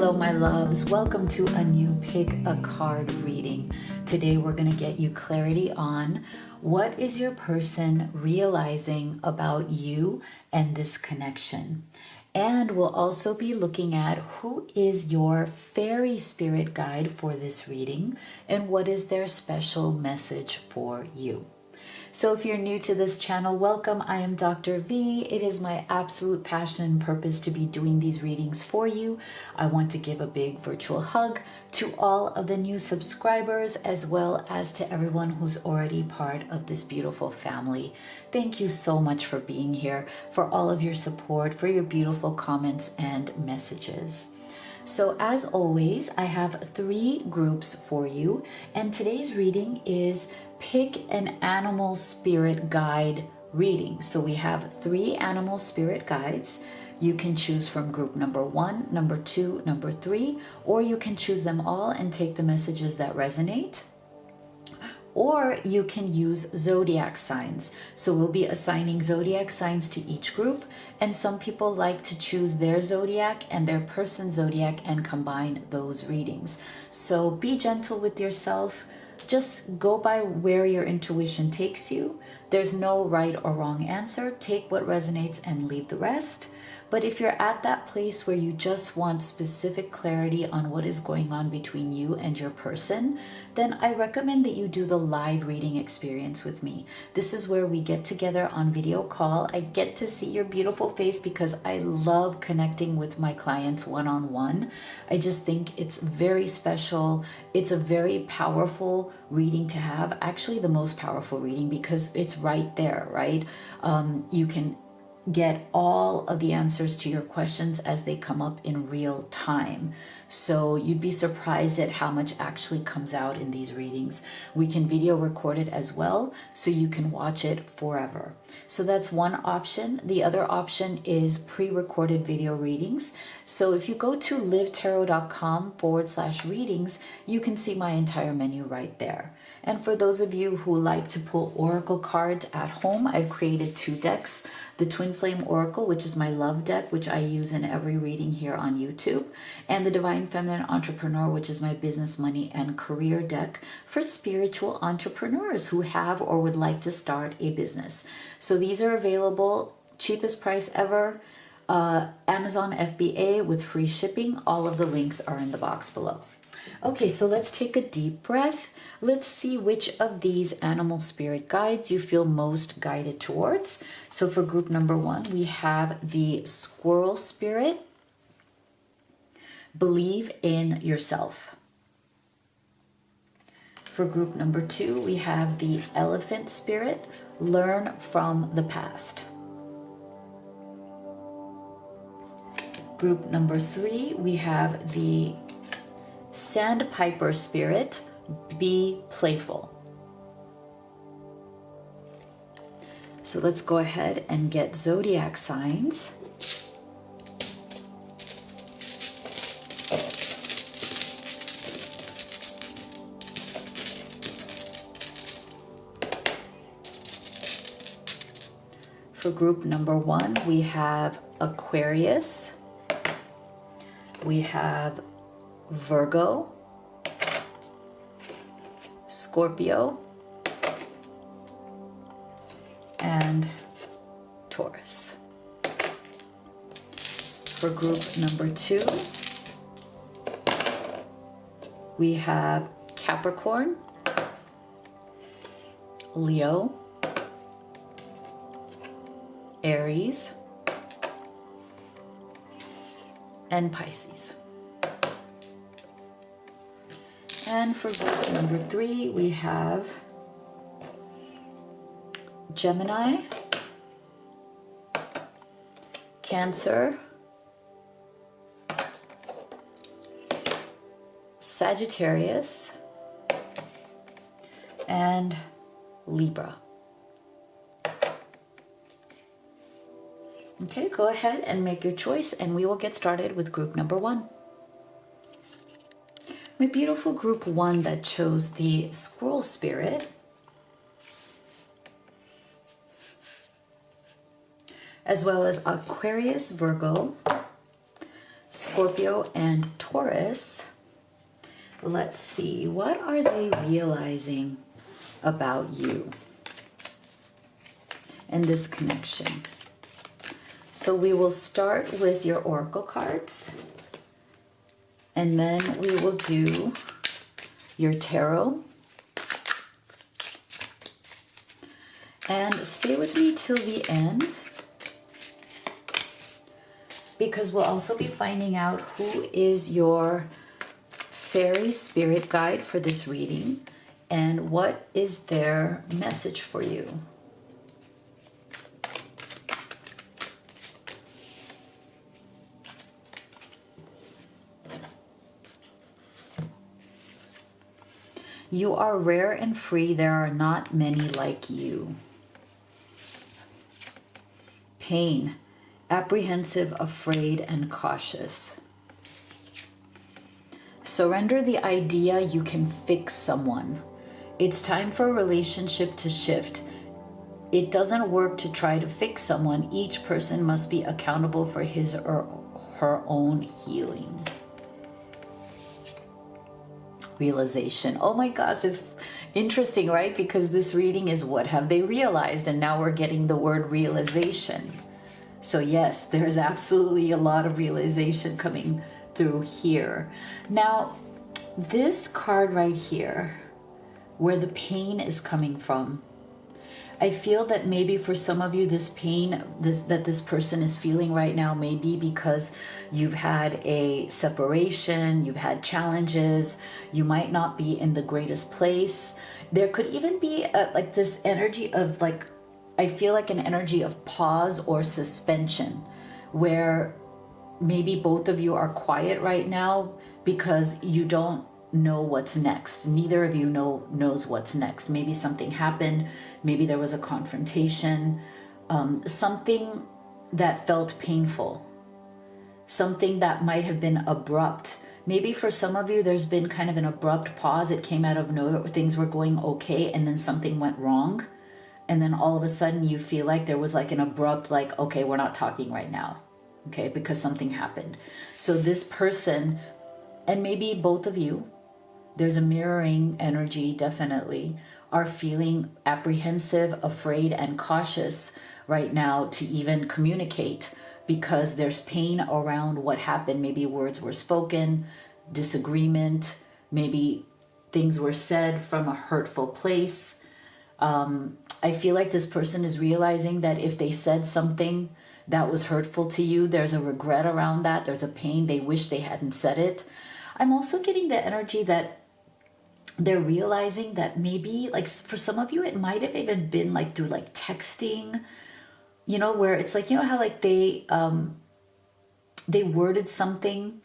Hello, my loves. Welcome to a new Pick a Card reading. Today, we're going to get you clarity on what is your person realizing about you and this connection. And we'll also be looking at who is your fairy spirit guide for this reading and what is their special message for you. So if you're new to this channel, welcome. I am Dr. V. It is my absolute passion and purpose to be doing these readings for you. I want to give a big virtual hug to all of the new subscribers, as well as to everyone who's already part of this beautiful family. Thank you so much for being here, for all of your support, for your beautiful comments and messages. So as always, I have 3 groups for you, and today's reading is Pick an Animal Spirit Guide reading. So we have 3 animal spirit guides. You can choose from group number 1, number 2, number 3, or you can choose them all and take the messages that resonate. Or you can use Zodiac Signs. So we'll be assigning Zodiac Signs to each group, and some people like to choose their Zodiac and their person's Zodiac and combine those readings. So be gentle with yourself. Just go by where your intuition takes you. There's no right or wrong answer. Take what resonates and leave the rest. But if you're at that place where you just want specific clarity on what is going on between you and your person, then I recommend that you do the live reading experience with me. This is where we get together on video call. I get to see your beautiful face because I love connecting with my clients one-on-one. I just think it's very special. It's a very powerful reading to have. Actually, the most powerful reading because it's right there, right? You can get all of the answers to your questions as they come up in real time. So you'd be surprised at how much actually comes out in these readings. We can video record it as well, so you can watch it forever. So that's one option. The other option is pre-recorded video readings. So if you go to livetarot.com/readings, you can see my entire menu right there. And for those of you who like to pull oracle cards at home, I've created 2 decks. The Twin Flame Oracle, which is my love deck, which I use in every reading here on YouTube, and the Divine Feminine Entrepreneur, which is my business, money, and career deck for spiritual entrepreneurs who have or would like to start a business. So these are available, cheapest price ever, Amazon FBA with free shipping. All of the links are in the box below. Okay, so let's take a deep breath. Let's see which of these animal spirit guides you feel most guided towards. So for group number 1, we have the squirrel spirit. Believe in yourself. For group number 2, we have the elephant spirit. Learn from the past. Group number 3, we have the sandpiper spirit. Be playful. So let's go ahead and get zodiac signs. For group number 1, we have Aquarius. We have Virgo, Scorpio, and Taurus. For group number 2, we have Capricorn, Leo, Aries, and Pisces. And for group number 3, we have Gemini, Cancer, Sagittarius, and Libra. Okay, go ahead and make your choice, and we will get started with group number 1. My beautiful group 1 that chose the squirrel spirit, as well as Aquarius, Virgo, Scorpio and Taurus. Let's see, what are they realizing about you and this connection? So we will start with your oracle cards, and then we will do your tarot. And stay with me till the end, because we'll also be finding out who is your fairy spirit guide for this reading and what is their message for you. You are rare and free. There are not many like you. Pain, apprehensive, afraid, and cautious. Surrender the idea you can fix someone. It's time for a relationship to shift. It doesn't work to try to fix someone. Each person must be accountable for his or her own healing. Realization. Oh my gosh, it's interesting, right? Because this reading is what have they realized, and now we're getting the word realization. So yes, there's absolutely a lot of realization coming through here. Now, this card right here, where the pain is coming from, I feel that maybe for some of you, this pain that this person is feeling right now may be because you've had a separation, you've had challenges, you might not be in the greatest place. There could even be like this energy of like, I feel like an energy of pause or suspension, where maybe both of you are quiet right now because you don't know what's next. Neither of you knows what's next. Maybe something happened. Maybe there was a confrontation, something that felt painful, something that might have been abrupt. Maybe for some of you, there's been kind of an abrupt pause. It came out of nowhere. Things were going okay, and then something went wrong. And then all of a sudden you feel like there was like an abrupt, like, okay, we're not talking right now. Okay, because something happened. So this person, and maybe both of you, there's a mirroring energy, definitely, are feeling apprehensive, afraid, and cautious right now to even communicate, because there's pain around what happened. Maybe words were spoken, disagreement, maybe things were said from a hurtful place. I feel like this person is realizing that if they said something that was hurtful to you, there's a regret around that. There's a pain. They wish they hadn't said it. I'm also getting the energy that they're realizing that maybe, like, for some of you, it might have even been like through like texting, you know, where it's like, you know how like they worded something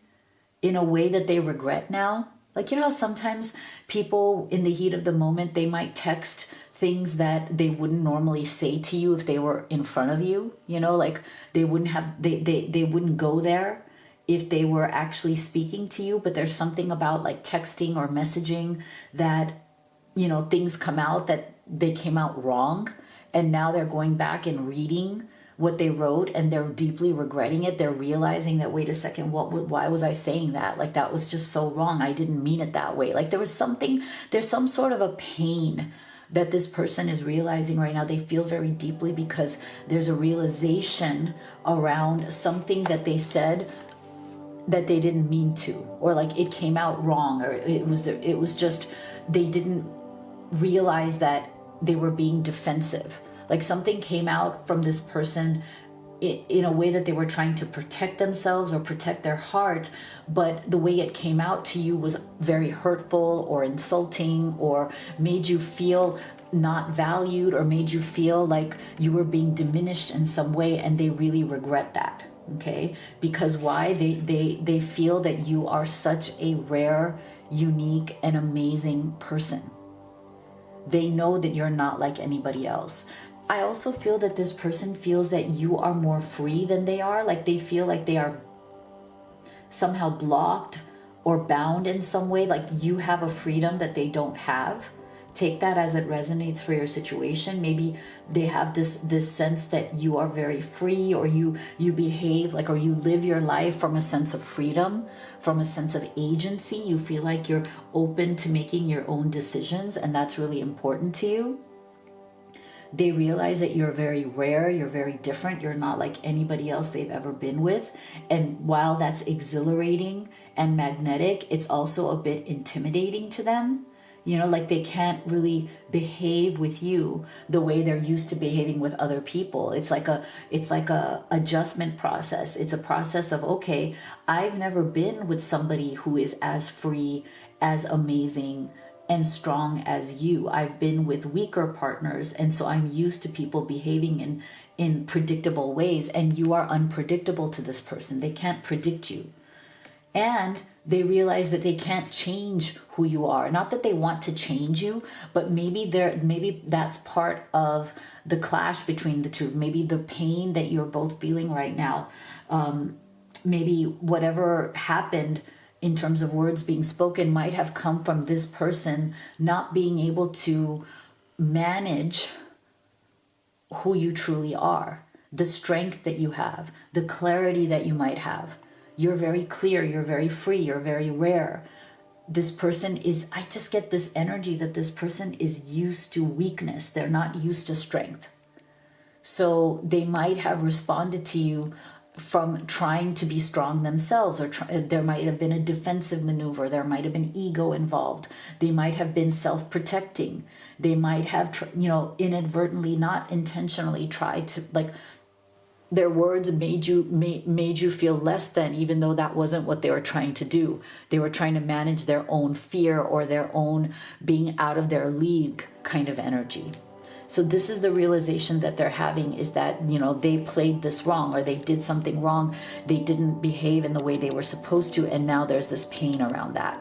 in a way that they regret now. Like, you know how sometimes people in the heat of the moment, they might text things that they wouldn't normally say to you if they were in front of you, you know, like they wouldn't go there if they were actually speaking to you. But there's something about like texting or messaging that, you know, things come out that they came out wrong, and now they're going back and reading what they wrote and they're deeply regretting it. They're realizing that, wait a second, why was I saying that? Like, that was just so wrong. I didn't mean it that way. Like, there's some sort of a pain that this person is realizing right now. They feel very deeply because there's a realization around something that they said that they didn't mean to, or like it came out wrong, or it was just, they didn't realize that they were being defensive. Like something came out from this person in a way that they were trying to protect themselves or protect their heart, but the way it came out to you was very hurtful or insulting, or made you feel not valued, or made you feel like you were being diminished in some way, and they really regret that. Okay, because why? They feel that you are such a rare, unique, and amazing person. They know that you're not like anybody else. I also feel that this person feels that you are more free than they are. Like they feel like they are somehow blocked or bound in some way. Like you have a freedom that they don't have take that as it resonates for your situation. Maybe they have this sense that you are very free, or you behave like, or you live your life from a sense of freedom, from a sense of agency. You feel like you're open to making your own decisions, and that's really important to you. They realize that you're very rare, you're very different, you're not like anybody else they've ever been with. And while that's exhilarating and magnetic, it's also a bit intimidating to them. You know, like they can't really behave with you the way they're used to behaving with other people. It's like a adjustment process. It's a process of, okay, I've never been with somebody who is as free, as amazing, and strong as you. I've been with weaker partners, and so I'm used to people behaving in predictable ways, and you are unpredictable to this person. They can't predict you. And they realize that they can't change who you are. Not that they want to change you, but maybe that's part of the clash between the two. Maybe the pain that you're both feeling right now, maybe whatever happened in terms of words being spoken might have come from this person not being able to manage who you truly are, the strength that you have, the clarity that you might have. You're very clear, you're very free, you're very rare. This person is, I just get this energy that this person is used to weakness. They're not used to strength. So they might have responded to you from trying to be strong themselves, or there might have been a defensive maneuver. There might have been ego involved. They might have been self-protecting. They might have, inadvertently, not intentionally, tried to, like, their words made you feel less than, even though that wasn't what they were trying to do. They were trying to manage their own fear or their own being out of their league kind of energy. So this is the realization that they're having, is that, they played this wrong, or they did something wrong. They didn't behave in the way they were supposed to, and now there's this pain around that.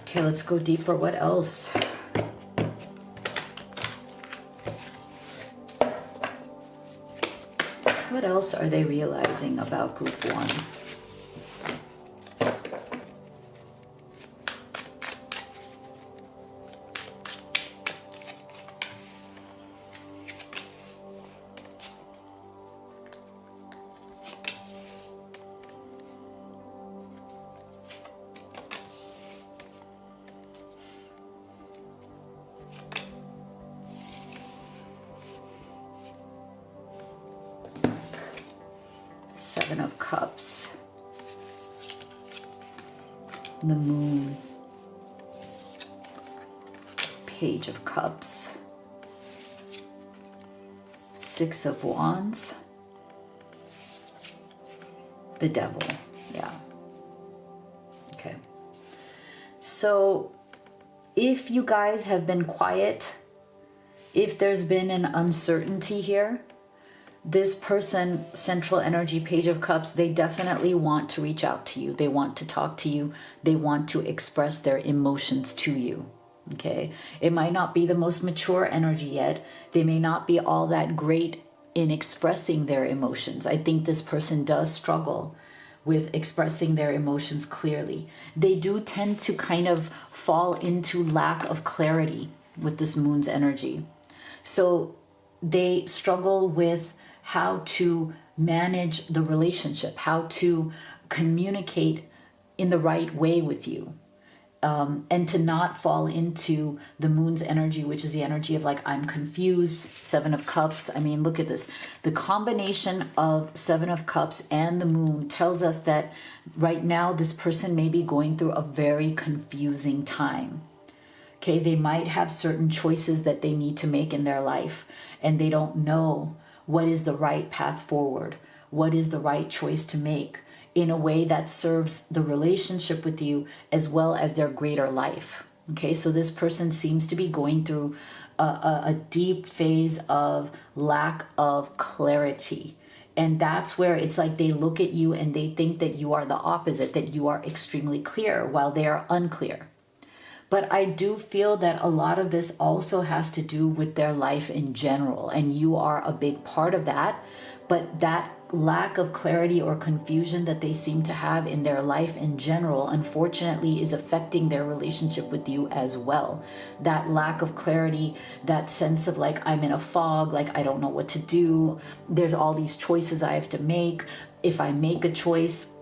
Okay, let's go deeper. What else? What else are they realizing about group 1? Seven of Cups, the Moon, Page of Cups, Six of Wands, the Devil. Yeah. Okay. So if you guys have been quiet, if there's been an uncertainty here, this person, Central Energy, Page of Cups, they definitely want to reach out to you. They want to talk to you. They want to express their emotions to you. Okay? It might not be the most mature energy yet. They may not be all that great in expressing their emotions. I think this person does struggle with expressing their emotions clearly. They do tend to kind of fall into lack of clarity with this Moon's energy. So they struggle with how to manage the relationship, how to communicate in the right way with you, and to not fall into the Moon's energy, which is the energy of like, I'm confused. Seven of Cups. I mean, look at this. The combination of Seven of Cups and the Moon tells us that right now this person may be going through a very confusing time. Okay, they might have certain choices that they need to make in their life, and they don't know what is the right path forward, what is the right choice to make in a way that serves the relationship with you as well as their greater life. Okay, so this person seems to be going through a deep phase of lack of clarity. And that's where it's like they look at you and they think that you are the opposite, that you are extremely clear while they are unclear. But I do feel that a lot of this also has to do with their life in general, and you are a big part of that. But that lack of clarity or confusion that they seem to have in their life in general, unfortunately, is affecting their relationship with you as well. That lack of clarity, that sense of like, I'm in a fog, like I don't know what to do. There's all these choices I have to make. If I make a choice,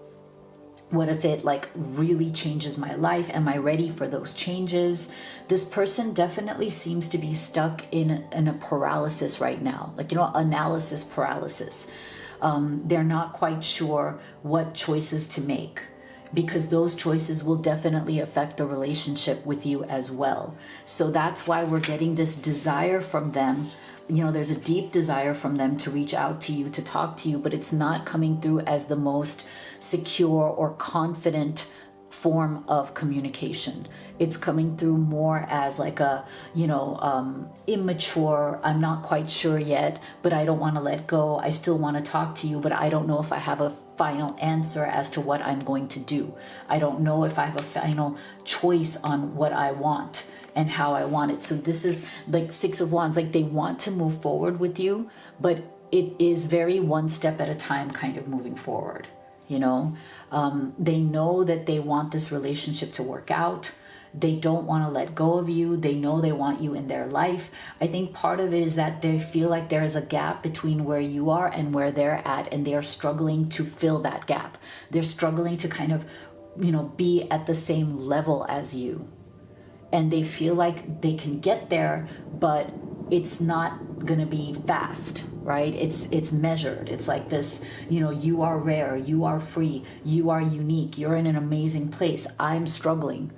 what if it like really changes my life? Am I ready for those changes? This person definitely seems to be stuck in a paralysis right now, like, analysis paralysis. They're not quite sure what choices to make, because those choices will definitely affect the relationship with you as well. So that's why we're getting this desire from them. There's a deep desire from them to reach out to you, to talk to you, but it's not coming through as the most secure or confident form of communication. It's coming through more as like a, immature, I'm not quite sure yet, but I don't want to let go. I still want to talk to you, but I don't know if I have a final answer as to what I'm going to do. I don't know if I have a final choice on what I want and how I want it. So this is like Six of Wands, like they want to move forward with you, but it is very one step at a time kind of moving forward. They know that they want this relationship to work out. They don't want to let go of you. They know they want you in their life. I think part of it is that they feel like there is a gap between where you are and where they're at, and they are struggling to fill that gap. They're struggling to kind of, be at the same level as you. And they feel like they can get there, but it's not going to be fast, right? It's measured. It's like this, you are rare, you are free, you are unique, you're in an amazing place. I'm struggling.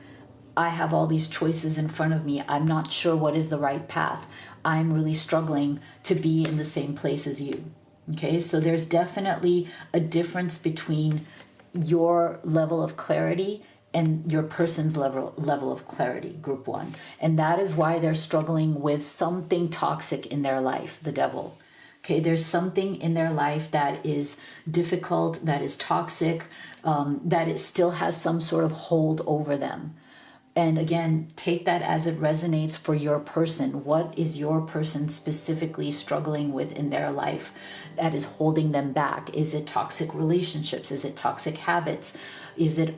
I have all these choices in front of me. I'm not sure what is the right path. I'm really struggling to be in the same place as you. Okay, so there's definitely a difference between your level of clarity and your person's level of clarity, group one. And that is why they're struggling with something toxic in their life, the devil. Okay, there's something in their life that is difficult, that is toxic, that it still has some sort of hold over them. And again, take that as it resonates for your person. What is your person specifically struggling with in their life that is holding them back? Is it toxic relationships? Is it toxic habits? Is it,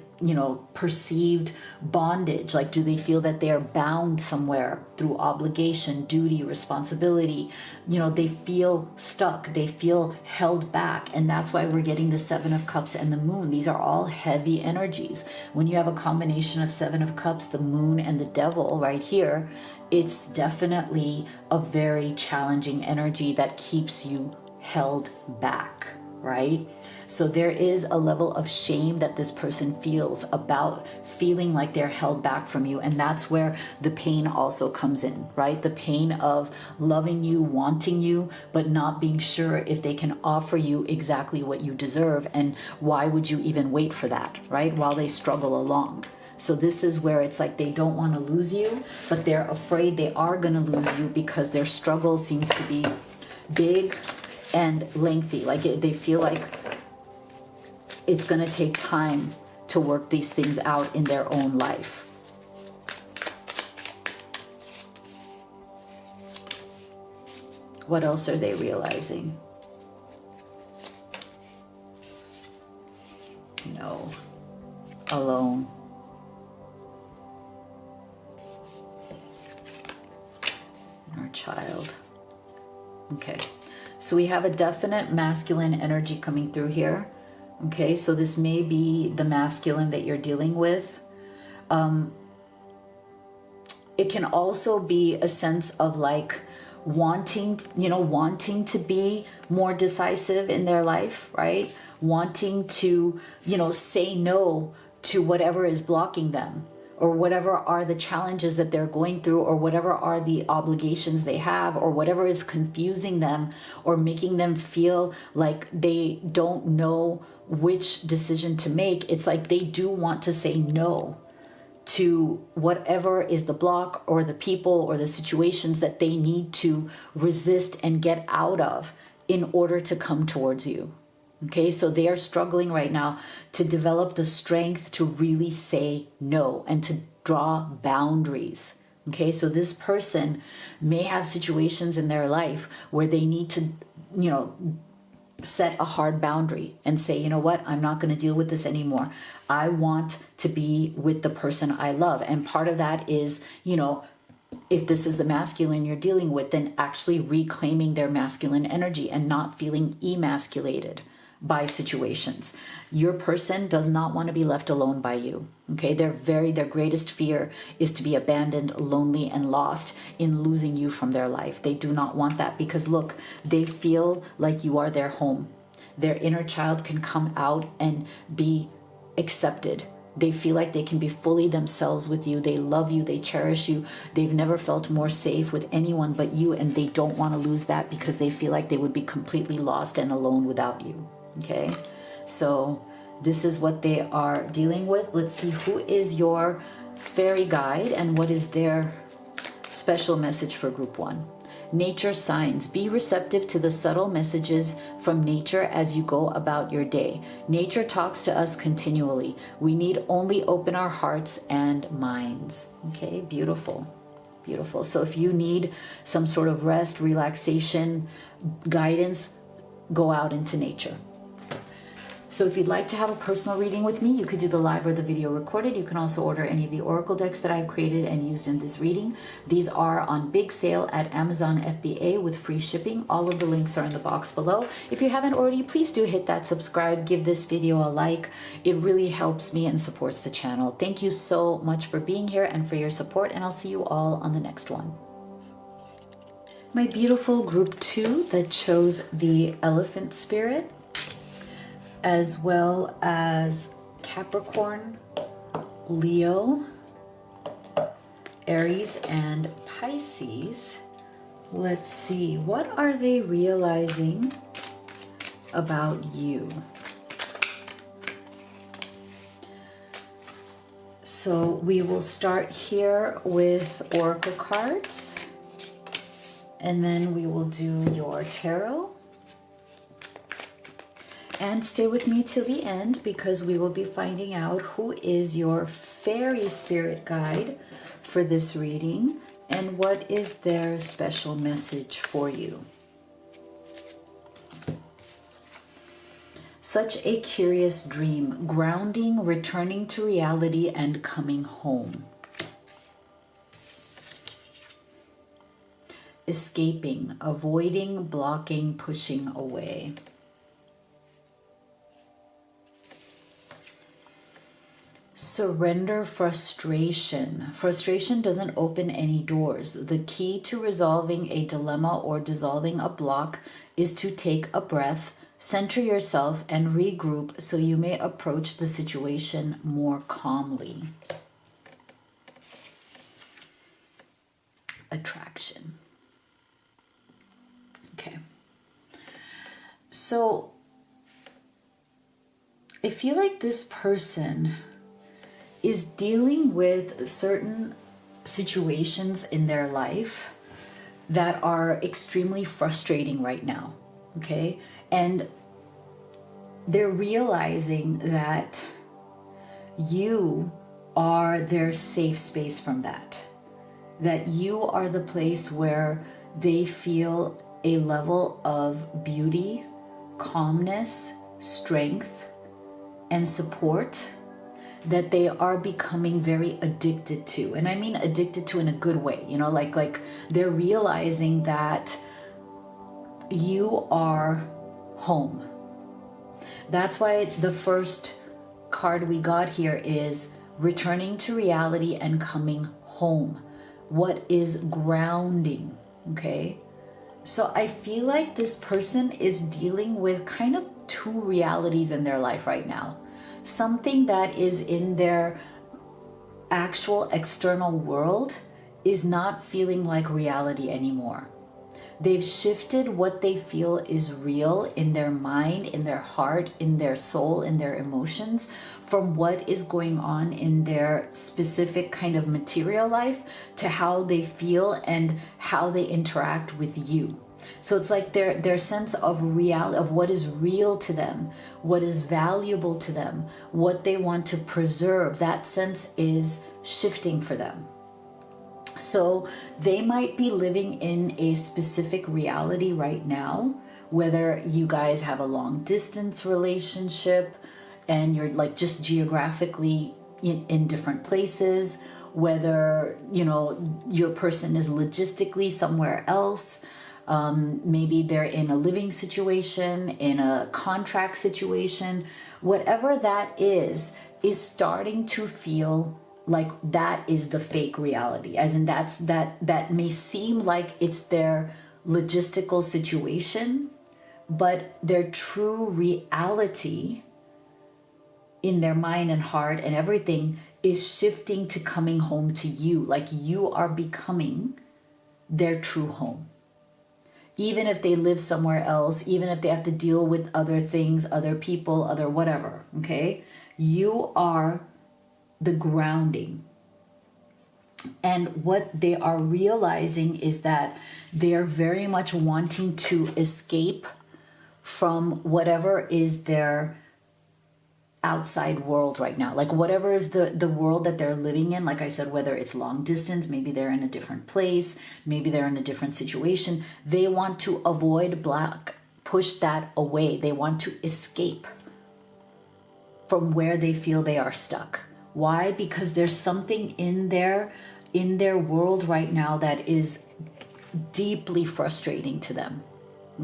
perceived bondage? Like, do they feel that they are bound somewhere through obligation, duty, responsibility? They feel stuck. They feel held back. And that's why we're getting the Seven of Cups and the Moon. These are all heavy energies. When you have a combination of Seven of Cups, the Moon, and the Devil right here, it's definitely a very challenging energy that keeps you held back, right? So there is a level of shame that this person feels about feeling like they're held back from you. And that's where the pain also comes in, right? The pain of loving you, wanting you, but not being sure if they can offer you exactly what you deserve. And why would you even wait for that, right? While they struggle along. So this is where it's like they don't want to lose you, but they're afraid they are going to lose you because their struggle seems to be big and lengthy. Like they feel like it's going to take time to work these things out in their own life. What else are they realizing? No. Alone. Our child. Okay. So we have a definite masculine energy coming through here. Okay, so this may be the masculine that you're dealing with. It can also be a sense of like wanting to be more decisive in their life, right? Wanting to, say no to whatever is blocking them, or whatever are the challenges that they're going through, or whatever are the obligations they have, or whatever is confusing them or making them feel like they don't know which decision to make. It's like they do want to say no to whatever is the block or the people or the situations that they need to resist and get out of in order to come towards you. Okay, so they are struggling right now to develop the strength to really say no and to draw boundaries. Okay, so this person may have situations in their life where they need to, set a hard boundary and say, you know what, I'm not going to deal with this anymore. I want to be with the person I love. And part of that is, you know, if this is the masculine you're dealing with, then actually reclaiming their masculine energy and not feeling emasculated by situations. Your person does not want to be left alone by you. Okay, their greatest fear is to be abandoned, lonely, and lost in losing you from their life. They do not want that because look, they feel like you are their home. Their inner child can come out and be accepted. They feel like they can be fully themselves with you. They love you. They cherish you. They've never felt more safe with anyone but you, and they don't want to lose that because they feel like they would be completely lost and alone without you. Okay, so this is what they are dealing with. Let's see, who is your fairy guide and what is their special message for group 1? Nature signs. Be receptive to the subtle messages from nature as you go about your day. Nature talks to us continually. We need only open our hearts and minds. Okay, beautiful. Beautiful. So if you need some sort of rest, relaxation, guidance, go out into nature. So if you'd like to have a personal reading with me, you could do the live or the video recorded. You can also order any of the oracle decks that I've created and used in this reading. These are on big sale at Amazon FBA with free shipping. All of the links are in the box below. If you haven't already, please do hit that subscribe, give this video a like. It really helps me and supports the channel. Thank you so much for being here and for your support, and I'll see you all on the next one. My beautiful group 2 that chose the elephant spirit, as well as Capricorn, Leo, Aries, and Pisces. Let's see, what are they realizing about you? So we will start here with oracle cards, and then we will do your tarot. And stay with me till the end because we will be finding out who is your fairy spirit guide for this reading and what is their special message for you. Such a curious dream, grounding, returning to reality, and coming home. Escaping, avoiding, blocking, pushing away. Surrender, frustration. Frustration doesn't open any doors. The key to resolving a dilemma or dissolving a block is to take a breath, center yourself, and regroup so you may approach the situation more calmly. Attraction. Okay. So I feel like this person is dealing with certain situations in their life that are extremely frustrating right now, okay? And they're realizing that you are their safe space from that you are the place where they feel a level of beauty, calmness, strength, and support that they are becoming very addicted to. And I mean addicted to in a good way, you know, like they're realizing that you are home. That's why the first card we got here is returning to reality and coming home. What is grounding, okay? So I feel like this person is dealing with kind of two realities in their life right now. Something that is in their actual external world is not feeling like reality anymore. They've shifted what they feel is real in their mind, in their heart, in their soul, in their emotions, from what is going on in their specific kind of material life to how they feel and how they interact with you. So it's like their sense of reality, of what is real to them, what is valuable to them, what they want to preserve, that sense is shifting for them. So they might be living in a specific reality right now whether you guys have a long distance relationship and you're like just geographically in different places, whether, you know, your person is logistically somewhere else. Maybe they're in a living situation, in a contract situation, whatever that is starting to feel like that is the fake reality. As in that may seem like it's their logistical situation, but their true reality in their mind and heart and everything is shifting to coming home to you. Like you are becoming their true home. Even if they live somewhere else, even if they have to deal with other things, other people, other whatever, okay? You are the grounding. And what they are realizing is that they are very much wanting to escape from whatever is their outside world right now. Like whatever is the world that they're living in, like I said, whether it's long distance, maybe they're in a different place, maybe they're in a different situation, they want to avoid push that away. They want to escape from where they feel they are stuck. Why? Because there's something in their world right now that is deeply frustrating to them.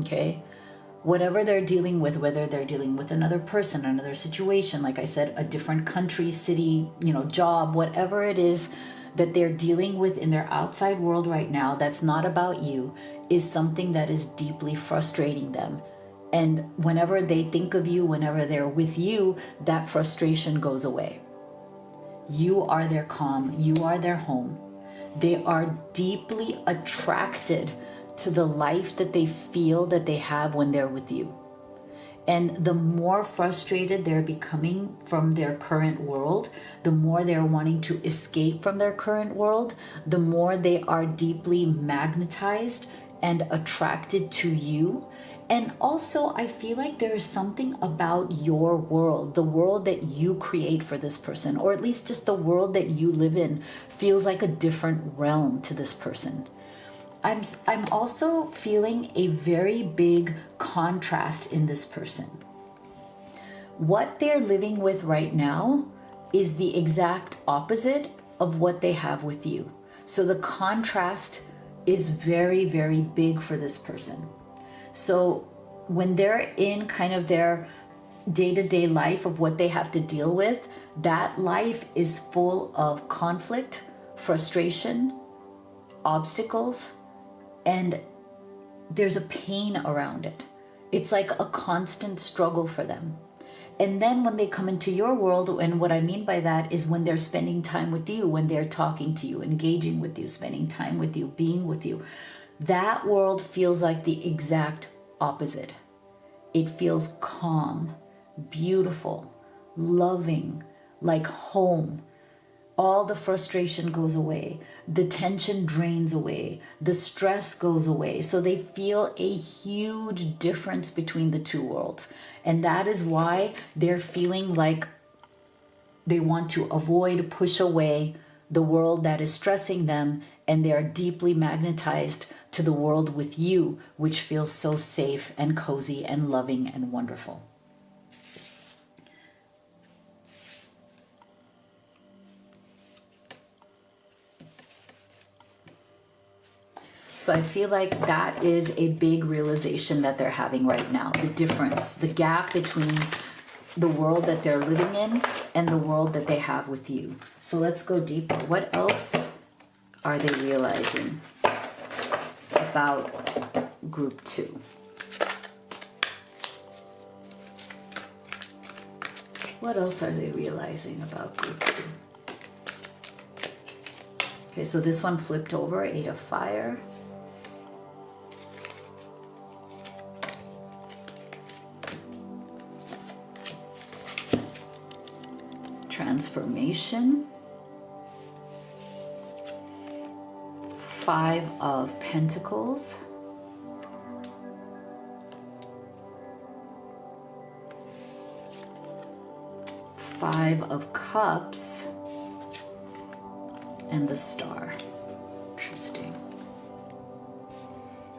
Okay? Whatever they're dealing with, whether they're dealing with another person, another situation, like I said, a different country, city, you know, job, whatever it is that they're dealing with in their outside world right now that's not about you, is something that is deeply frustrating them. And whenever they think of you, whenever they're with you, that frustration goes away. You are their calm. You are their home. They are deeply attracted to the life that they feel that they have when they're with you. And the more frustrated they're becoming from their current world, the more they're wanting to escape from their current world, the more they are deeply magnetized and attracted to you. And also, I feel like there is something about your world, the world that you create for this person, or at least just the world that you live in, feels like a different realm to this person. I'm also feeling a very big contrast in this person. What they're living with right now is the exact opposite of what they have with you. So the contrast is very, very big for this person. So when they're in kind of their day-to-day life of what they have to deal with, that life is full of conflict, frustration, obstacles, and there's a pain around it. It's like a constant struggle for them. And then when they come into your world, and what I mean by that is when they're spending time with you, when they're talking to you, engaging with you, spending time with you, being with you, that world feels like the exact opposite. It feels calm, beautiful, loving, like home. All the frustration goes away. The tension drains away. The stress goes away. So they feel a huge difference between the two worlds. And that is why they're feeling like they want to avoid, push away the world that is stressing them. And they are deeply magnetized to the world with you, which feels so safe and cozy and loving and wonderful. So I feel like that is a big realization that they're having right now. The difference, the gap between the world that they're living in and the world that they have with you. So let's go deeper. What else are they realizing about group 2? What else are they realizing about group 2? Okay, so this one flipped over, 8 of Fire. Transformation. 5 of Pentacles. Five of Cups. And the Star. Interesting.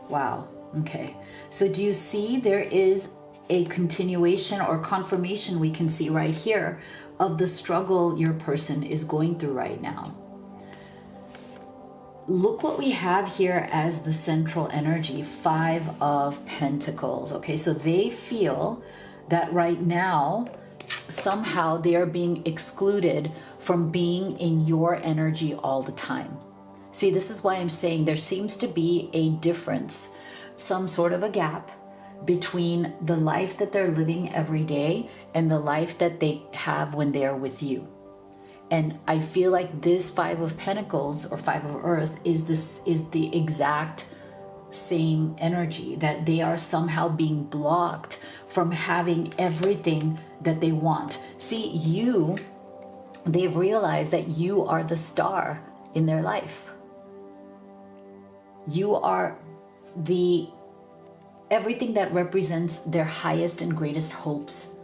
Wow. Okay, so do you see there is a continuation or confirmation we can see right here of the struggle your person is going through right now? Look what we have here as the central energy, 5 of Pentacles. Okay, so they feel that right now, somehow they are being excluded from being in your energy all the time. See, this is why I'm saying there seems to be a difference, some sort of a gap between the life that they're living every day and the life that they have when they're with you. And I feel like this 5 of Pentacles or 5 of Earth is the exact same energy, that they are somehow being blocked from having everything that they want. See, they've realized that you are the star in their life. You are everything that represents their highest and greatest hopes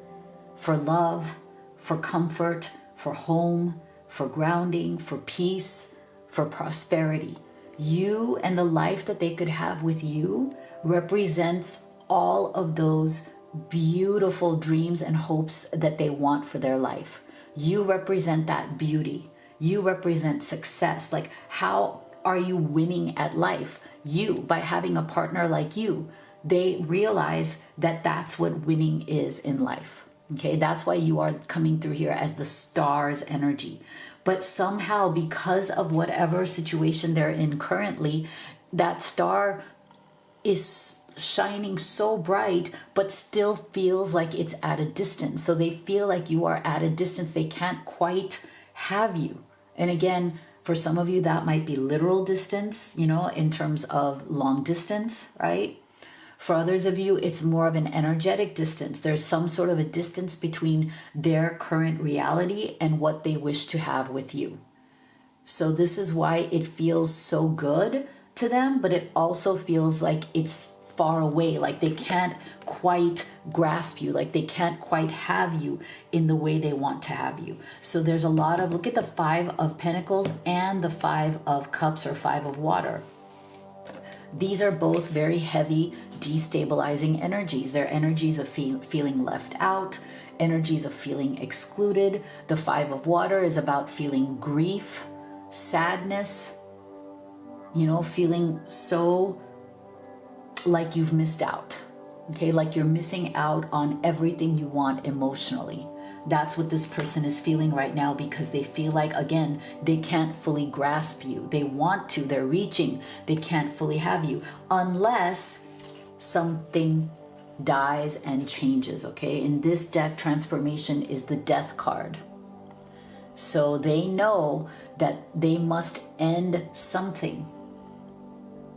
for love, for comfort, for home, for grounding, for peace, for prosperity. You and the life that they could have with you represents all of those beautiful dreams and hopes that they want for their life. You represent that beauty. You represent success. Like, how are you winning at life? You, by having a partner like you, they realize that that's what winning is in life. Okay, that's why you are coming through here as the star's energy. But somehow, because of whatever situation they're in currently, that star is shining so bright, but still feels like it's at a distance. So they feel like you are at a distance. They can't quite have you. And again, for some of you, that might be literal distance, in terms of long distance, right? For others of you, it's more of an energetic distance. There's some sort of a distance between their current reality and what they wish to have with you. So this is why it feels so good to them, but it also feels like it's far away, like they can't quite grasp you, like they can't quite have you in the way they want to have you. So there's a lot of, look at the 5 of Pentacles and the 5 of Cups or 5 of Water. These are both very heavy, destabilizing energies. They're energies of feeling left out, energies of feeling excluded. The 5 of Water is about feeling grief, sadness, feeling so like you've missed out, okay? Like you're missing out on everything you want emotionally. That's what this person is feeling right now, because they feel like, again, they can't fully grasp you. They want to, they're reaching, they can't fully have you unless something dies and changes, okay? In this deck, transformation is the Death card. So they know that they must end something,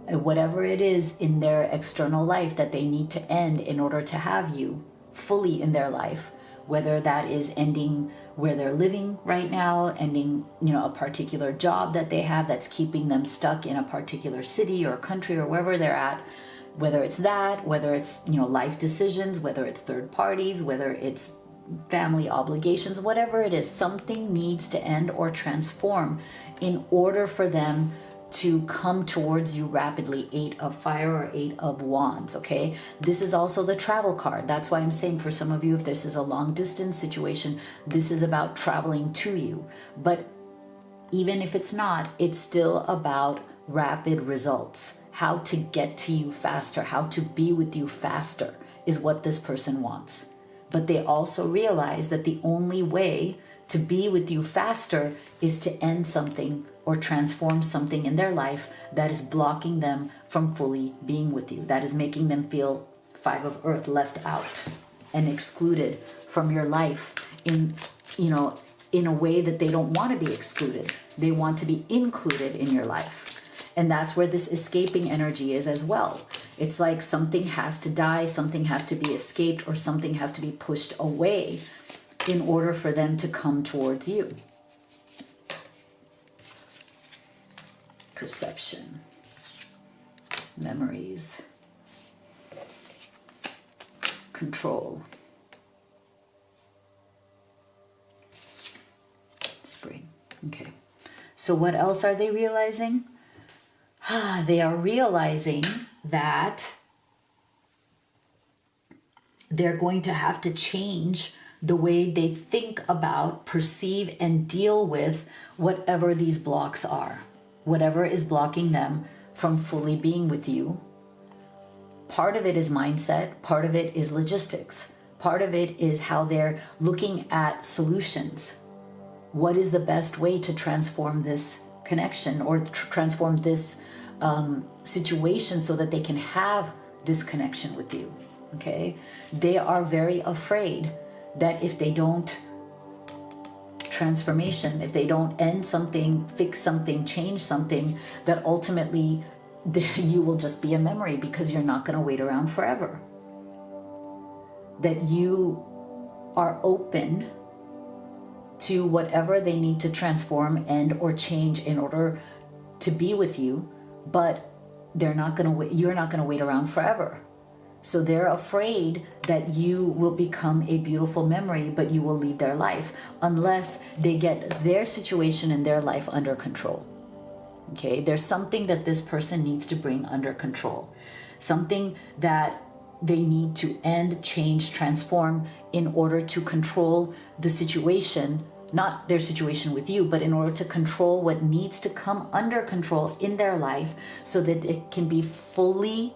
whatever it is in their external life that they need to end in order to have you fully in their life. Whether that is ending where they're living right now, ending, a particular job that they have that's keeping them stuck in a particular city or country or wherever they're at, whether it's that, whether it's, life decisions, whether it's third parties, whether it's family obligations, whatever it is, something needs to end or transform in order for them to come towards you rapidly. 8 of Fire or 8 of Wands, okay? This is also the travel card. That's why I'm saying for some of you, if this is a long distance situation, this is about traveling to you. But even if it's not, it's still about rapid results. How to get to you faster, how to be with you faster is what this person wants. But they also realize that the only way to be with you faster is to end something or transform something in their life that is blocking them from fully being with you, that is making them feel 5 of Earth, left out and excluded from your life in a way that they don't want to be excluded. They want to be included in your life. And that's where this escaping energy is as well. It's like something has to die, something has to be escaped, or something has to be pushed away in order for them to come towards you. Perception, memories, control, spring. Okay, so what else are they realizing? They are realizing that they're going to have to change the way they think about, perceive, and deal with whatever these blocks are, whatever is blocking them from fully being with you. Part of it is mindset, part of it is logistics, part of it is how they're looking at solutions. What is the best way to transform this connection or transform this situation so that they can have this connection with you? Okay, they are very afraid that if they don't transformation, if they don't end something, fix something, change something, that ultimately you will just be a memory because you're not going to wait around forever. That you are open to whatever they need to transform, end, or change in order to be with you, but they're not going to wait. You're not going to wait around forever. So they're afraid that you will become a beautiful memory, but you will leave their life unless they get their situation in their life under control. Okay, there's something that this person needs to bring under control, something that they need to end, change, transform in order to control the situation, not their situation with you, but in order to control what needs to come under control in their life so that it can be fully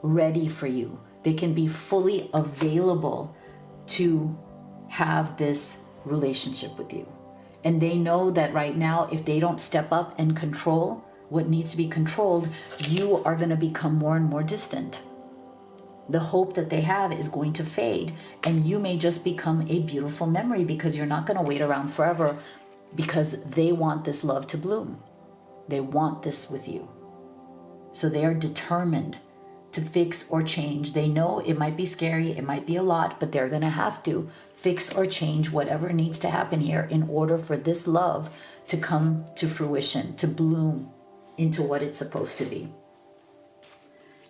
ready for you. They can be fully available to have this relationship with you. And they know that right now, if they don't step up and control what needs to be controlled, you are going to become more and more distant. The hope that they have is going to fade, and you may just become a beautiful memory because you're not going to wait around forever, because they want this love to bloom. They want this with you. So they are determined to fix or change. They know it might be scary, it might be a lot, but they're going to have to fix or change whatever needs to happen here in order for this love to come to fruition, to bloom into what it's supposed to be.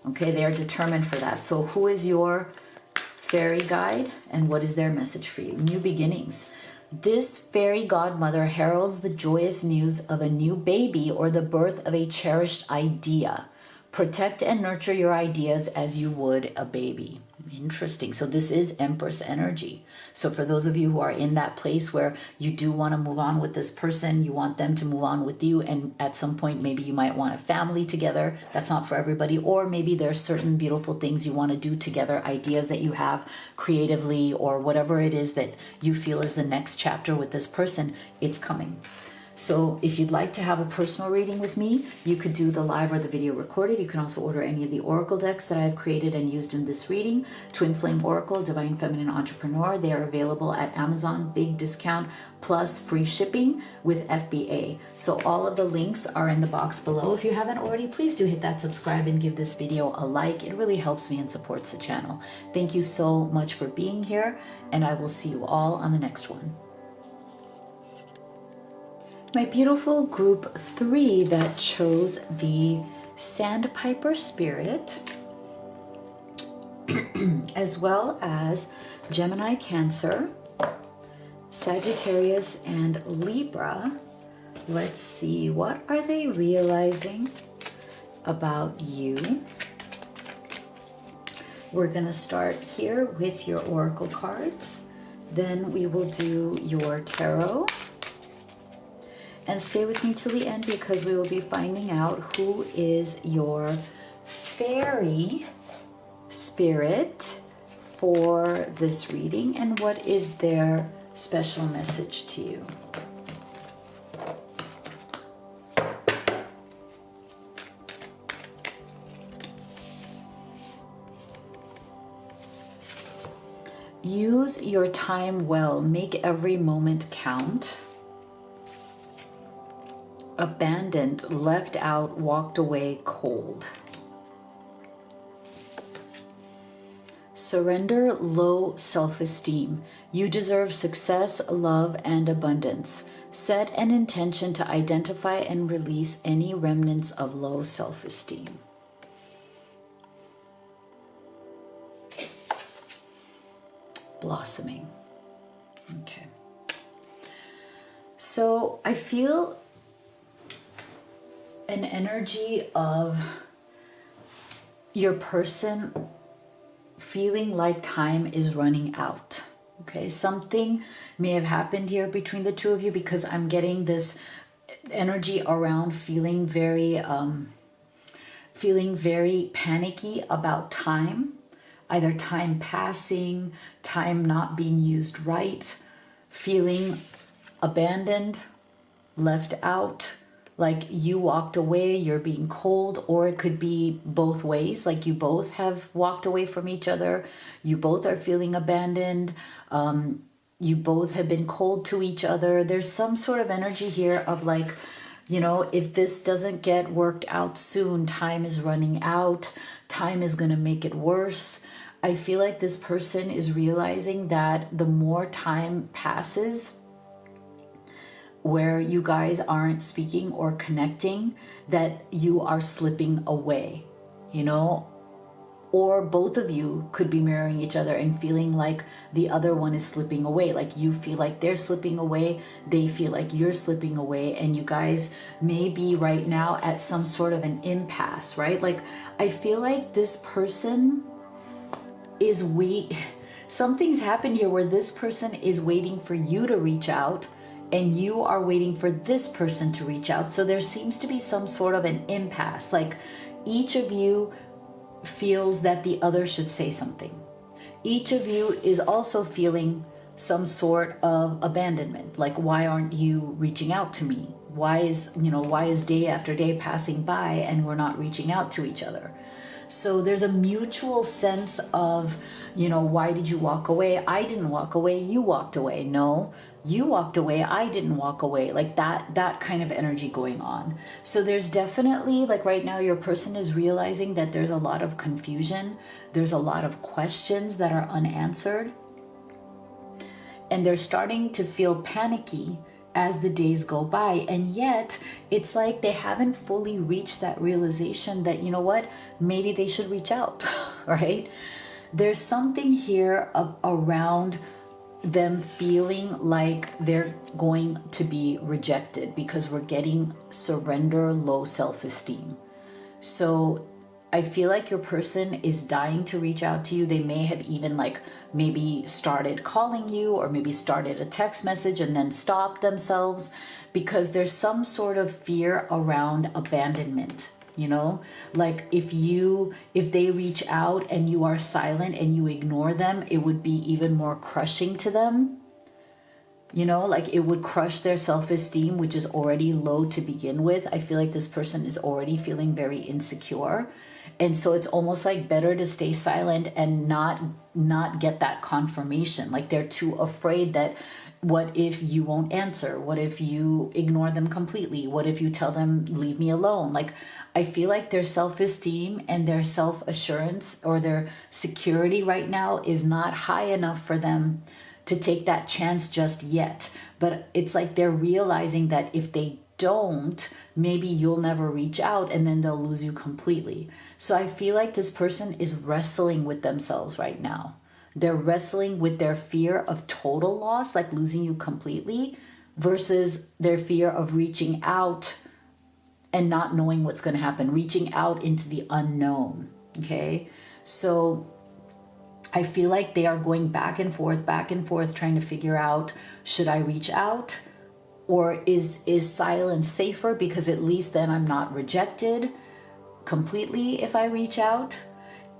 Okay, they are determined for that. So who is your fairy guide and what is their message for you? New beginnings. This fairy godmother heralds the joyous news of a new baby or the birth of a cherished idea. Protect and nurture your ideas as you would a baby. Interesting. So this is Empress energy. So for those of you who are in that place where you do want to move on with this person, you want them to move on with you, and at some point maybe you might want a family together. That's not for everybody. Or maybe there's certain beautiful things you want to do together, ideas that you have creatively, or whatever it is that you feel is the next chapter with this person, it's coming. So if you'd like to have a personal reading with me, you could do the live or the video recorded. You can also order any of the oracle decks that I have created and used in this reading. Twin Flame Oracle, Divine Feminine Entrepreneur. They are available at Amazon, big discount, plus free shipping with FBA. So all of the links are in the box below. If you haven't already, please do hit that subscribe and give this video a like. It really helps me and supports the channel. Thank you so much for being here, and I will see you all on the next one. My beautiful group 3 that chose the Sandpiper Spirit, as well as Gemini, Cancer, Sagittarius, and Libra. Let's see, what are they realizing about you? We're going to start here with your oracle cards. Then we will do your tarot. And stay with me till the end because we will be finding out who is your fairy spirit for this reading and what is their special message to you. Use your time well. Make every moment count. Abandoned, left out, walked away cold. Surrender low self-esteem. You deserve success, love, and abundance. Set an intention to identify and release any remnants of low self-esteem. Blossoming. Okay. So I feel an energy of your person feeling like time is running out. Okay, something may have happened here between the two of you, because I'm getting this energy around feeling very panicky about time, either time passing, time not being used right, feeling abandoned, left out, like you walked away, you're being cold, or it could be both ways, like you both have walked away from each other, you both are feeling abandoned, you both have been cold to each other. There's some sort of energy here of like, you know, if this doesn't get worked out soon, time is running out, time is going to make it worse. I feel like this person is realizing that the more time passes where you guys aren't speaking or connecting, that you are slipping away, you know, or both of you could be mirroring each other and feeling like the other one is slipping away. Like you feel like they're slipping away, they feel like you're slipping away, and you guys may be right now at some sort of an impasse, right? Like I feel like this person is something's happened here where this person is waiting for you to reach out and you are waiting for this person to reach out. So there seems to be some sort of an impasse. Like each of you feels that the other should say something. Each of you is also feeling some sort of abandonment. Like, why aren't you reaching out to me? Why is day after day passing by and we're not reaching out to each other? So there's a mutual sense of, why did you walk away? I didn't walk away. You walked away. No, you walked away. I didn't walk away. Like that kind of energy going on. So there's definitely, like right now, your person is realizing that there's a lot of confusion. There's a lot of questions that are unanswered. And they're starting to feel panicky as the days go by, and yet it's like they haven't fully reached that realization that, you know what, maybe they should reach out, right? There's something here around them feeling like they're going to be rejected because we're getting surrender, low self-esteem. So I feel like your person is dying to reach out to you. They may have even maybe started calling you, or maybe started a text message and then stopped themselves because there's some sort of fear around abandonment. Like if they reach out and you are silent and you ignore them, it would be even more crushing to them. Like it would crush their self-esteem, which is already low to begin with. I feel like this person is already feeling very insecure. And so it's almost like better to stay silent and not get that confirmation. Like they're too afraid that, what if you won't answer? What if you ignore them completely? What if you tell them, leave me alone? Like, I feel like their self-esteem and their self-assurance or their security right now is not high enough for them to take that chance just yet. But it's like they're realizing that if they don't, maybe you'll never reach out and then they'll lose you completely. So I feel like this person is wrestling with themselves right now. They're wrestling with their fear of total loss, like losing you completely, versus their fear of reaching out and not knowing what's going to happen, reaching out into the unknown. Okay. So I feel like they are going back and forth, trying to figure out, should I reach out? Or is silence safer, because at least then I'm not rejected completely if I reach out?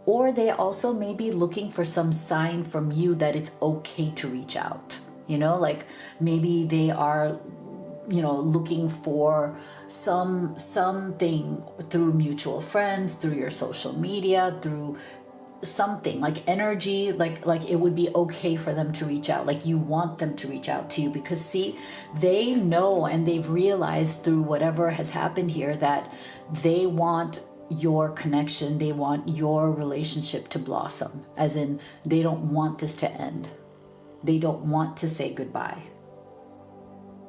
Or they also may be looking for some sign from you that it's okay to reach out. Like maybe they are, looking for something through mutual friends, through your social media, through something like energy, like it would be okay for them to reach out. Like you want them to reach out to you because see, they know and they've realized through whatever has happened here that they want your connection. They want your relationship to blossom, as in they don't want this to end. They don't want to say goodbye.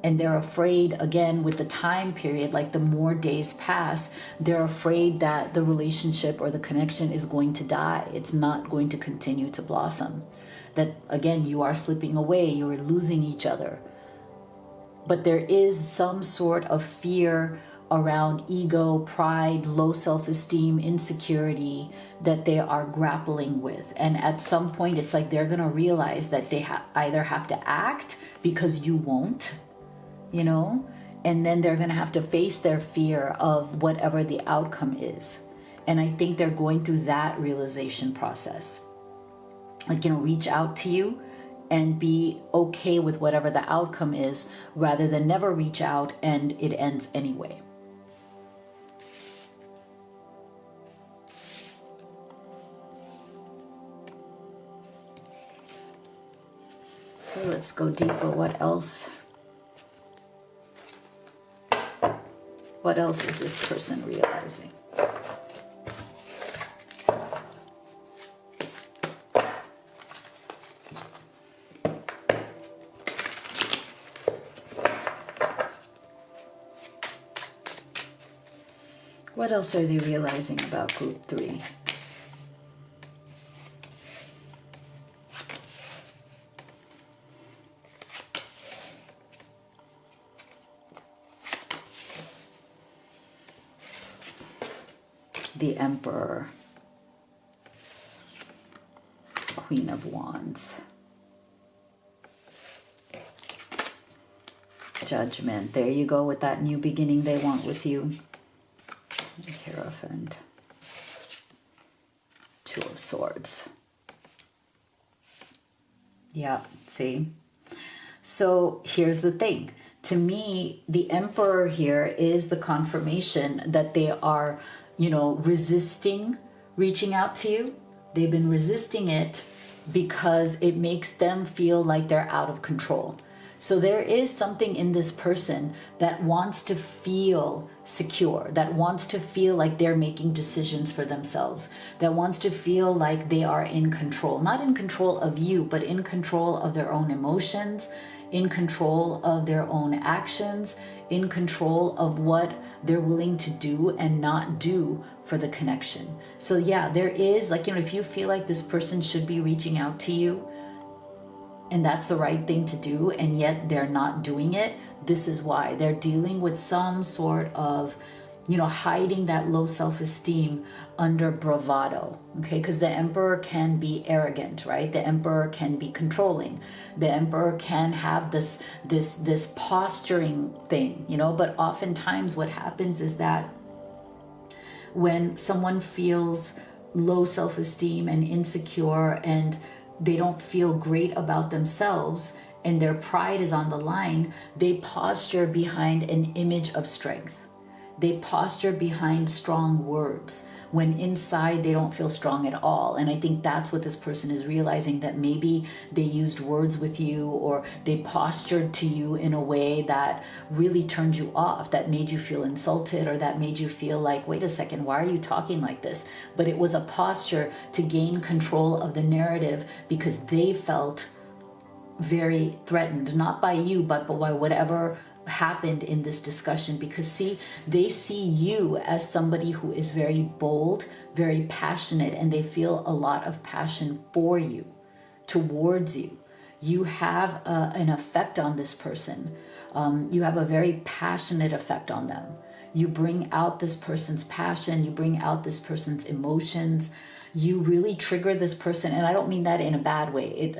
And they're afraid, again, with the time period, like the more days pass, they're afraid that the relationship or the connection is going to die. It's not going to continue to blossom. That, again, you are slipping away, you are losing each other. But there is some sort of fear around ego, pride, low self-esteem, insecurity that they are grappling with. And at some point, it's like they're going to realize that they either have to act because you won't, you know, and then they're going to have to face their fear of whatever the outcome is. And I think they're going through that realization process. Like, you know, reach out to you and be okay with whatever the outcome is, rather than never reach out and it ends anyway. Okay, let's go deeper. What else? What else is this person realizing? What else are they realizing about group 3? The Emperor, Queen of Wands, Judgment. There you go with that new beginning they want with you. Hierophant, Two of Swords. Yeah, see? So here's the thing. To me, the Emperor here is the confirmation that they are, you know, resisting reaching out to you. They've been resisting it because it makes them feel like they're out of control. So there is something in this person that wants to feel secure, that wants to feel like they're making decisions for themselves, that wants to feel like they are in control, not in control of you, but in control of their own emotions, in control of their own actions, in control of what they're willing to do and not do for the connection. So yeah, there is, like, you know, if you feel like this person should be reaching out to you, and that's the right thing to do, and yet they're not doing it, this is why. They're dealing with some sort of, you know, hiding that low self-esteem under bravado, okay? Because the Emperor can be arrogant, right? The Emperor can be controlling. The Emperor can have this posturing thing, you know? But oftentimes what happens is that when someone feels low self-esteem and insecure and they don't feel great about themselves and their pride is on the line, they posture behind an image of strength. They posture behind strong words when inside they don't feel strong at all. And I think that's what this person is realizing, that maybe they used words with you or they postured to you in a way that really turned you off, that made you feel insulted, or that made you feel like, wait a second, why are you talking like this? But it was a posture to gain control of the narrative because they felt very threatened, not by you, but by whatever happened in this discussion. Because see, they see you as somebody who is very bold, very passionate, and they feel a lot of passion for you, towards you. You have an effect on this person. You have a very passionate effect on them. You bring out this person's passion, you bring out this person's emotions. You really trigger this person, and I don't mean that in a bad way.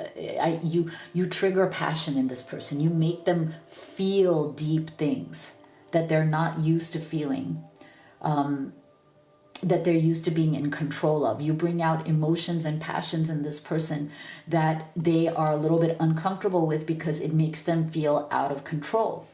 You trigger passion in this person. You make them feel deep things that they're not used to feeling, that they're used to being in control of. You bring out emotions and passions in this person that they are a little bit uncomfortable with because it makes them feel out of control.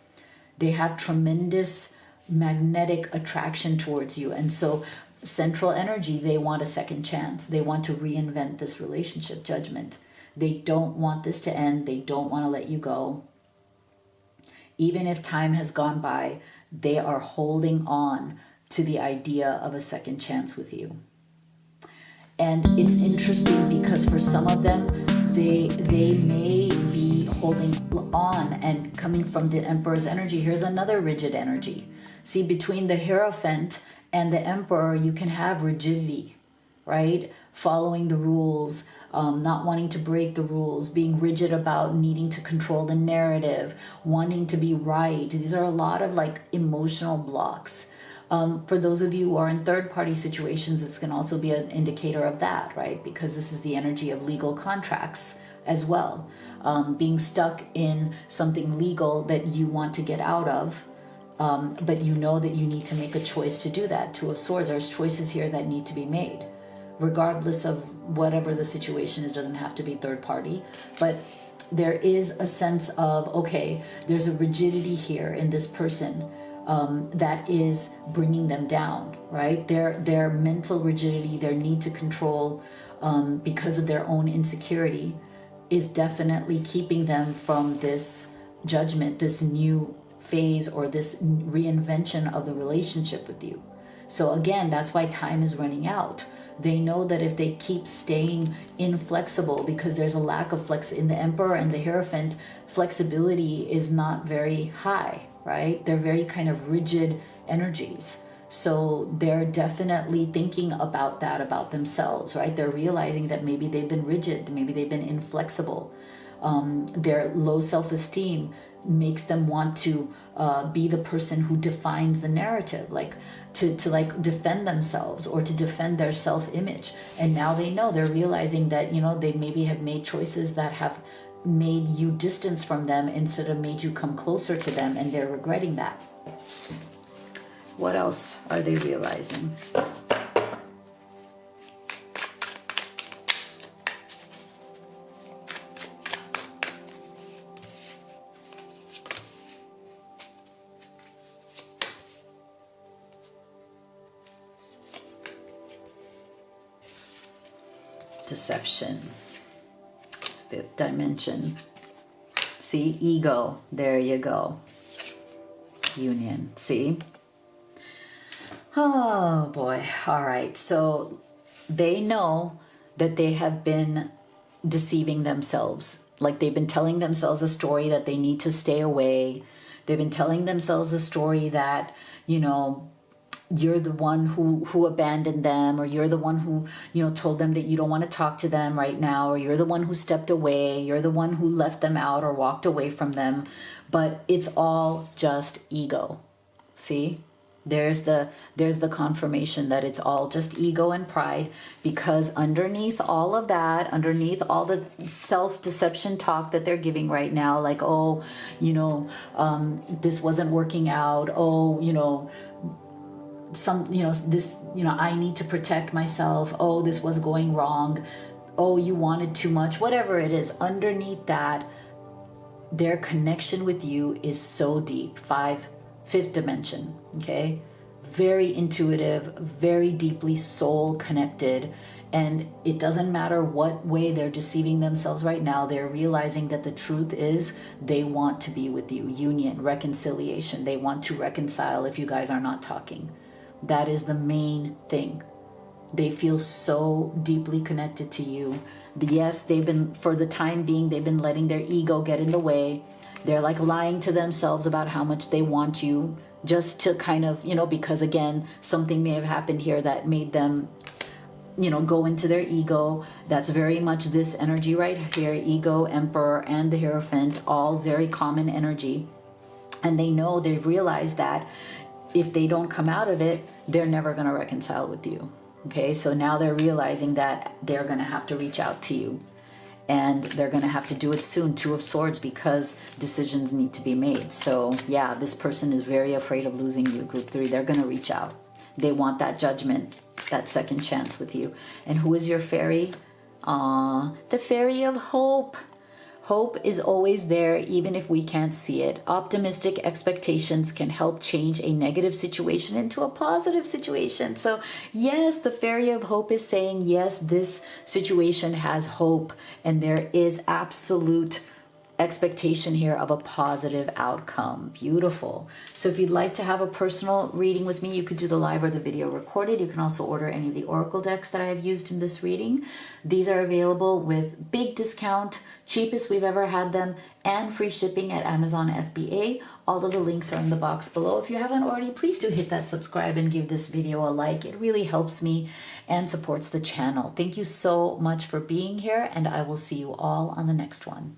They have tremendous magnetic attraction towards you, and so central energy, they want a second chance. They want to reinvent this relationship. Judgment. They don't want this to end. They don't want to let you go. Even if time has gone by, they are holding on to the idea of a second chance with you. And it's interesting because for some of them, they may be holding on, and coming from the Emperor's energy, here's another rigid energy. See, between the Hierophant and the Emperor, you can have rigidity, right? Following the rules, not wanting to break the rules, being rigid about needing to control the narrative, wanting to be right. These are a lot of like emotional blocks. For those of you who are in third-party situations, it's going to also be an indicator of that, right? Because this is the energy of legal contracts as well. Being stuck in something legal that you want to get out of, but you know that you need to make a choice to do that. Two of Swords, there's choices here that need to be made. Regardless of whatever the situation is, doesn't have to be third party, but there is a sense of, okay, there's a rigidity here in this person that is bringing them down, right? Their mental rigidity, their need to control because of their own insecurity is definitely keeping them from this judgment, this new phase, or this reinvention of the relationship with you. So again, that's why time is running out. They know that if they keep staying inflexible, because there's a lack of flex in the Emperor and the Hierophant, flexibility is not very high, right? They're very kind of rigid energies. So they're definitely thinking about that about themselves, right? They're realizing that maybe they've been rigid, maybe they've been inflexible. Their low self-esteem makes them want to be the person who defines the narrative, like to like defend themselves or to defend their self-image. And now they know, they're realizing that, you know, they maybe have made choices that have made you distance from them instead of made you come closer to them, and they're regretting that. What else are they realizing? Deception. Fifth dimension. See, ego. There you go. Union. See? Oh boy. All right. So they know that they have been deceiving themselves. Like they've been telling themselves a story that they need to stay away. They've been telling themselves a story that, you know, you're the one who abandoned them, or you're the one who, you know, told them that you don't want to talk to them right now, or you're the one who stepped away, you're the one who left them out or walked away from them. But it's all just ego. See? There's the confirmation that it's all just ego and pride, because underneath all of that, underneath all the self-deception talk that they're giving right now, like, oh, you know, this wasn't working out, oh, you know, this, you know, I need to protect myself, oh, this was going wrong, oh, you wanted too much, whatever it is, underneath that, their connection with you is so deep. Fifth dimension, okay? Very intuitive, very deeply soul connected. And it doesn't matter what way they're deceiving themselves right now, they're realizing that the truth is they want to be with you. Union, reconciliation. They want to reconcile if you guys are not talking. That is the main thing. They feel so deeply connected to you. Yes, they've been, for the time being, they've been letting their ego get in the way. They're like lying to themselves about how much they want you, just to kind of, you know, because again, something may have happened here that made them, you know, go into their ego. That's very much this energy right here, ego, Emperor, and the Hierophant, all very common energy. And they know, they've realized that if they don't come out of it, they're never going to reconcile with you. Okay, so now they're realizing that they're going to have to reach out to you, and they're going to have to do it soon. Two of Swords, because decisions need to be made. So yeah, this person is very afraid of losing you, group 3. They're going to reach out. They want that judgment, that second chance with you. And who is your fairy? The fairy of hope. Hope is always there, even if we can't see it. Optimistic expectations can help change a negative situation into a positive situation. So yes, the fairy of hope is saying, yes, this situation has hope, and there is absolute expectation here of a positive outcome. Beautiful. So if you'd like to have a personal reading with me, you could do the live or the video recorded. You can also order any of the oracle decks that I have used in this reading. These are available with big discount, cheapest we've ever had them, and free shipping at Amazon FBA. All of the links are in the box below. If you haven't already, please do hit that subscribe and give this video a like. It really helps me and supports the channel. Thank you so much for being here, and I will see you all on the next one.